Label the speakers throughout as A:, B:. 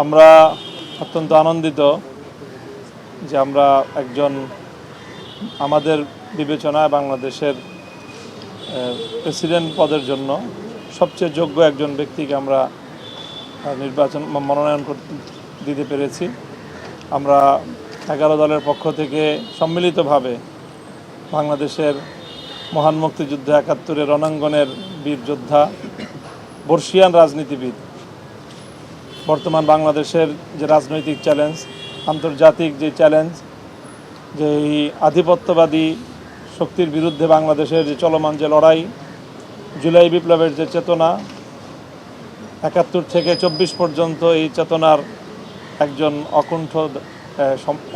A: আমরা অত্যন্ত আনন্দিত যে আমরা একজন আমাদের বিবেচনায় বাংলাদেশের প্রেসিডেন্ট পদের জন্য সবচেয়ে যোগ্য একজন ব্যক্তিকে আমরা নির্বাচন মনোনয়ন দিতে পেরেছি। আমরা 11 দলের পক্ষ থেকে সম্মিলিতভাবে বাংলাদেশের মহান মুক্তিযুদ্ধ 71-এর রণাঙ্গনের বীর যোদ্ধা, বর্ষিয়ান রাজনীতিবিদ, বর্তমান বাংলাদেশের যে রাজনৈতিক চ্যালেঞ্জ, আন্তর্জাতিক যে চ্যালেঞ্জ, যে এই আধিপত্যবাদী শক্তির বিরুদ্ধে বাংলাদেশের যে চলমান যে লড়াই, জুলাই বিপ্লবের যে চেতনা, 71 থেকে 24 পর্যন্ত এই চেতনার একজন অকুণ্ঠ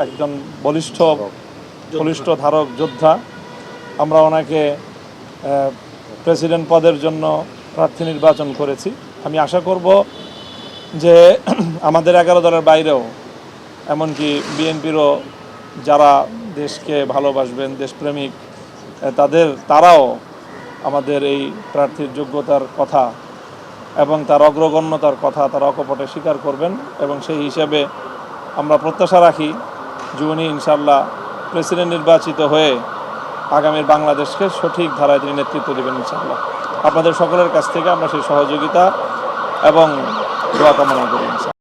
A: একজন বলিষ্ঠ ধারক যোদ্ধা, আমরা ওনাকে প্রেসিডেন্ট পদের জন্য প্রার্থী নির্বাচন করেছি। আমি আশা করব যে আমাদের 11 দলের বাইরেও, এমনকি বিএনপিরও যারা দেশকে ভালোবাসবেন, দেশপ্রেমিক, তারাও আমাদের এই প্রার্থীর যোগ্যতার কথা এবং তার অগ্রগণ্যতার কথা তারা অকপটে স্বীকার করবেন এবং সেই হিসাবে আমরা প্রত্যাশা রাখি যে উনি ইনশাআল্লাহ প্রেসিডেন্ট নির্বাচিত হয়ে আগামীর বাংলাদেশকে সঠিক ধারায় তিনি নেতৃত্ব দেবেন ইনশাআল্লাহ। আপনাদের সকলের কাছ থেকে আমরা সেই সহযোগিতা এবং দোয়া কামনা করি ইনশাআল্লাহ।